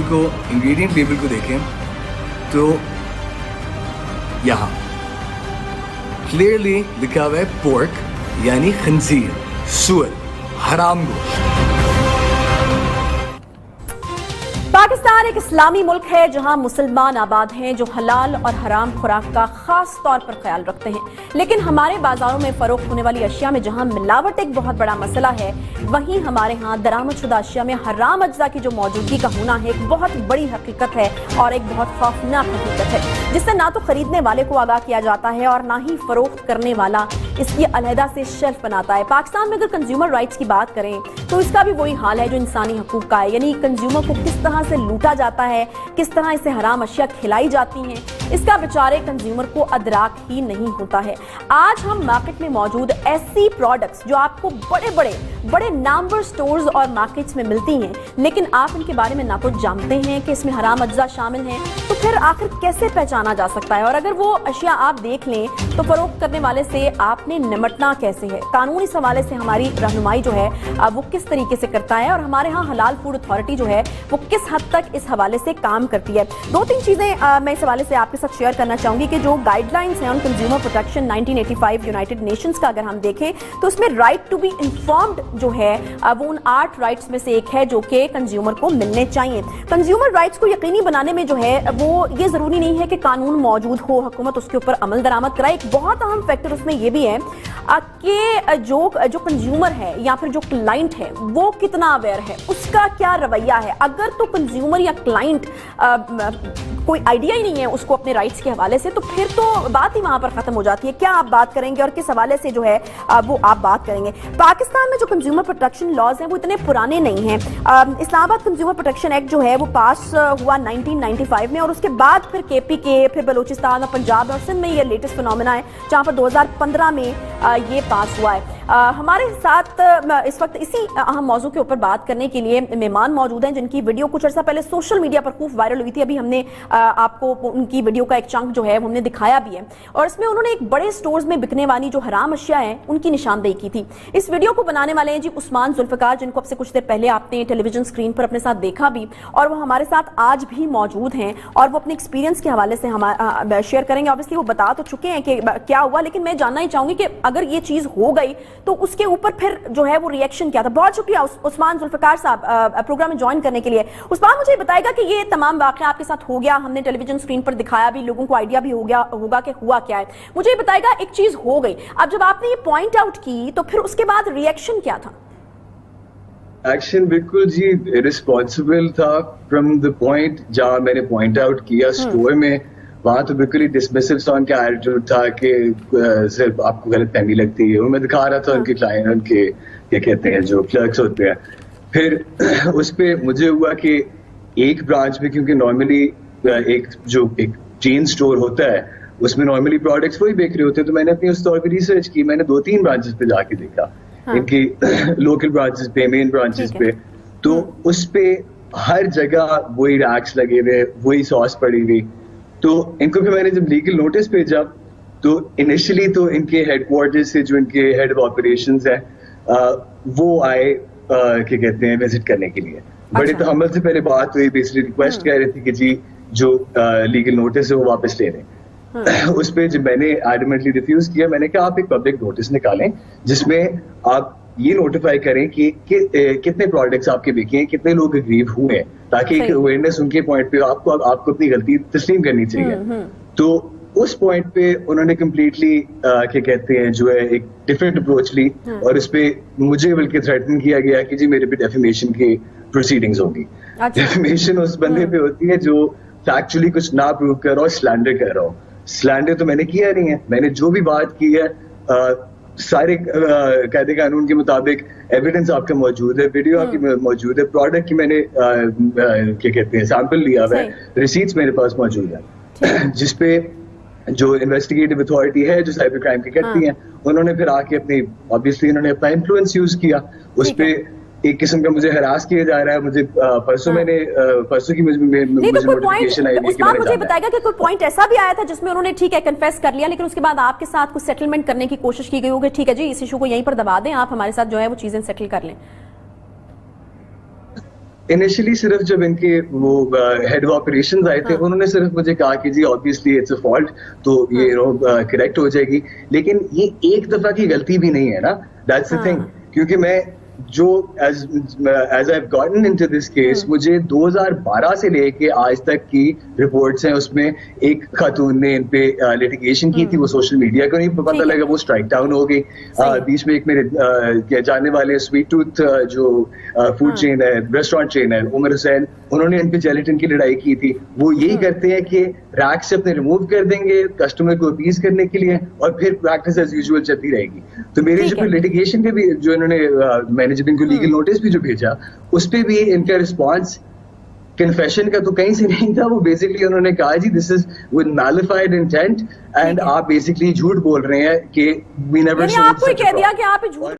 को ingredient table को देखें तो यहाँ क्लियरली लिखा हुआ है पोर्क यानी खंजीर, सूअर, हराम गोश्त। पाकिस्तान एक इस्लामी मुल्क है जहां मुसलमान आबाद हैं जो हलाल और हराम खुराक का खास तौर पर ख्याल रखते हैं, लेकिन हमारे बाजारों में फरोख्त होने वाली अशिया में जहां मिलावट एक बहुत बड़ा मसला है, वहीं हमारे यहाँ दरामदशुदा अशिया में हराम अज्जा की जो मौजूदगी का होना है एक बहुत बड़ी हकीकत है और एक बहुत खौफनाक हकीकत है, जिससे ना तो खरीदने वाले को आगाह किया जाता है और ना ही फरोख्त करने वाला इसकी अलहदा से शेल्फ बनाता है। पाकिस्तान में अगर कंज्यूमर राइट्स की बात करें तो इसका भी वही हाल है जो इंसानी हकूक का है, यानी कंज्यूमर को किस तरह से लूटा जाता है, किस तरह इसे हराम अशिया खिलाई जाती हैं, इसका बेचारे कंज्यूमर को अदराक ही नहीं होता है। आज हम मार्केट में मौजूद ऐसी प्रोडक्ट्स जो आपको बड़े नामवर स्टोर्स और मार्केट्स में मिलती हैं, लेकिन आप इनके बारे में ना तो जानते हैं कि इसमें हराम अज्जा शामिल हैं, तो फिर आखिर कैसे पहचाना जा सकता है? और अगर वो अशिया आप देख लें तो फरोख्त करने वाले से आपने निमटना कैसे है? कानून इस हवाले से हमारी रहनुमाई जो है वो किस तरीके से करता है और हमारे यहाँ हलाल फूड अथॉरिटी जो है वो किस हद तक इस हवाले से काम करती है? दो तीन चीजें मैं इस हवाले से आपके साथ शेयर करना चाहूंगी कि जो गाइडलाइंस हैं on consumer protection 1985 United Nations का अगर हम देखें तो उसमें राइट टू बी इन्फॉर्म्ड जो है वो उन 8 राइट्स में से एक है जो कि कंज्यूमर को मिलने चाहिए। कंज्यूमर राइट्स को यकीनी बनाने में जो है वो ये जरूरी नहीं है कि कानून मौजूद हो, हुकूमत उसके ऊपर अमल दरामद कराए। एक बहुत अहम फैक्टर उसमें ये भी है कि जो कंज्यूमर है या फिर जो क्लाइंट है वो कितना अवेयर है, उसका क्या रवैया है। अगर तो कंज्यूमर या क्लाइंट कोई आइडिया ही नहीं है उसको अपने राइट्स के हवाले से, तो फिर तो बात ही वहां पर खत्म हो जाती है। क्या आप बात करेंगे और किस हवाले से जो है वो आप बात करेंगे? पाकिस्तान में जो कंज्यूमर प्रोटेक्शन लॉज हैं वो इतने पुराने नहीं हैं। इस्लामाबाद कंज्यूमर प्रोटेक्शन एक्ट जो है वो पास हुआ 1995 में और उसके बाद फिर KPK, फिर बलूचिस्तान और पंजाब और सिंध में ये लेटेस्ट फिनोमेना है जहां पर 2015 में ये पास हुआ है। हमारे साथ इस वक्त इसी अहम मौजू के ऊपर बात करने के लिए मेहमान मौजूद हैं जिनकी वीडियो कुछ अर्सा पहले सोशल मीडिया पर खूब वायरल हुई थी। अभी हमने आपको उनकी वीडियो का एक चंक जो है वो हमने दिखाया भी है और इसमें उन्होंने एक बड़े स्टोर्स में बिकने वाली जो हराम अशिया है उनकी निशानदेही की थी। इस वीडियो को बनाने वाले हैं जी उस्मान जुल्फकार, जिनको अब से कुछ देर पहले आपने टेलीविजन स्क्रीन पर अपने साथ देखा भी और वो हमारे साथ आज भी मौजूद हैं और वो अपने एक्सपीरियंस के हवाले से हमारा शेयर करेंगे। ऑब्वियसली वो बता तो चुके हैं कि क्या हुआ, लेकिन मैं जानना ही चाहूंगी कि अगर ये चीज हो गई तो उसके ऊपर फिर जो है वो रिएक्शन क्या था। बहुत शुक्रिया उस्मान जुल्फकार साहब प्रोग्राम में ज्वाइन करने के लिए। उस्मान मुझे बताएगा कि ये तमाम वाकया आपके साथ हो गया, हमने टेलीविजन स्क्रीन पर दिखाया भी, लोगों को आइडिया भी हो गया होगा कि हुआ क्या है। मुझे बताएगा एक चीज हो गई, अब जब आपने ये पॉइंट आउट की तो फिर उसके बाद रिएक्शन क्या था? एक्शन बिल्कुल जी रिस्पॉन्सिबल था फ्रॉम द पॉइंट जहां मैंने पॉइंट आउट किया स्टोर में, वहां तो बिल्कुल ही डिसमिसिव सा उनका एटीट्यूड था कि सिर्फ आपको गलत फहमी लगती है। मैं दिखा रहा था उनके क्लाइंट, उनके क्या कहते हैं जो क्लर्क्स होते हैं। फिर उस पर मुझे हुआ कि एक ब्रांच में, क्योंकि नॉर्मली एक चेन स्टोर होता है उसमें नॉर्मली प्रोडक्ट्स वही बेच रहे होते हैं, तो मैंने अपनी उस स्टोर पर रिसर्च की। मैंने 2-3 ब्रांचेस पे जाके देखा, इनकी लोकल ब्रांचेस पे, मेन ब्रांचेस पे, तो उस पे हर जगह वही रैक्स लगे हुए, वही सॉस पड़ी हुई। तो इनको भी मैंने जब लीगल नोटिस भेजा तो इनिशियली तो इनके हेडक्वार्टर से जो इनके हेड ऑफ ऑपरेशंस है वो आए क्या कहते हैं विजिट करने के लिए। बड़े तहम्मुल से पहले बात हुई, बेसिकली रिक्वेस्ट कह रही थी कि जी जो लीगल नोटिस है वो वापस ले लें। उस पर जब मैंने एडमेंटली रिफ्यूज किया, मैंने कहा आप एक पब्लिक नोटिस निकालें जिसमें आप ये नोटिफाई करें कि कितने प्रोडक्ट्स आपके बिके हैं, कितने लोग अग्रीव हुए हैं, ताकि एक अवेयरनेस उनके पॉइंट पे आपको अपनी गलती तस्लीम करनी चाहिए। तो उस पॉइंट पे उन्होंने कम्प्लीटली क्या कहते हैं जो है एक डिफरेंट अप्रोच ली और इस पे मुझे बल्कि थ्रेटन किया गया कि जी मेरे पे डेफेमेशन की प्रोसीडिंग्स होगी। डेफेमेशन उस बंदे पे होती है जो फैक्चुअली कुछ ना प्रूव कर रहा हो, स्लैंडर कर रहा हो। स्लैंडर तो मैंने किया नहीं है, मैंने जो भी बात की है सारे कायदे कानून के मुताबिक एविडेंस आपका मौजूद है, वीडियो आपकी मौजूद है, प्रोडक्ट की मैंने क्या कहते हैं सैंपल लिया हुआ है, रिसीट्स मेरे पास मौजूद है, जिसपे जो इन्वेस्टिगेटिव अथॉरिटी है जो साइबर क्राइम की करती है, उन्होंने फिर आके अपनी ऑब्वियसली उन्होंने अपना इन्फ्लुएंस यूज किया। उस पे एक किस्म का मुझे हरास किया जा रहा है। मुझे परसों परसों की मुझे नोटिफिकेशन आई थी कि मुझे बताएगा कि कोई पॉइंट ऐसा भी आया था जिसमें उन्होंने ठीक है कन्फेस कर लिया, लेकिन उसके बाद आपके साथ कुछ सेटलमेंट करने की कोशिश की गई होगी, ठीक है जी इस इशू को यहीं पर दबा दें, आप हमारे साथ जो है वो चीजें सेटल कर लें। इनिशियली सिर्फ जब इनके वो हेड ऑफ ऑपरेशंस आए थे, उन्होंने सिर्फ मुझे कहा कि जी ऑब्वियसली इट्स अ फॉल्ट, तो ये करेक्ट हो जाएगी। लेकिन ये एक दफा की गलती भी नहीं है ना, दैट्स द थिंग। क्योंकि मैं जो as I have gotten into this case, मुझे 2012 से लेके आज तक की रिपोर्ट्स हैं, उसमें एक खातून ने इन पे लिटिगेशन की थी, वो सोशल मीडिया को नहीं पता लगा, वो स्ट्राइक डाउन हो गई। बीच में एक मेरे जानने वाले स्वीट टूथ जो फूड चेन है, रेस्टोरेंट चेन है, उमर हुसैन, उन्होंने इन पे जेलेटिन की लड़ाई की थी। वो यही करते हैं कि रैक से अपने रिमूव कर देंगे कस्टमर को अपीज करने के लिए, और फिर प्रैक्टिस एज यूजुअल चलती रहेगी। तो मेरे जो लिटिगेशन पे भी जो इन्होंने मैंने जब इनको लीगल नोटिस भी जो भेजा, उस पे भी इनका रिस्पॉन्स कन्फेशन का तो कहीं से नहीं था। वो बेसिकली उन्होंने कहा जी this is with malafide intent, and आप बेसिकली झूठ बोल रहे हैं कि वी नेवर आपको कह दिया कि आप झूठ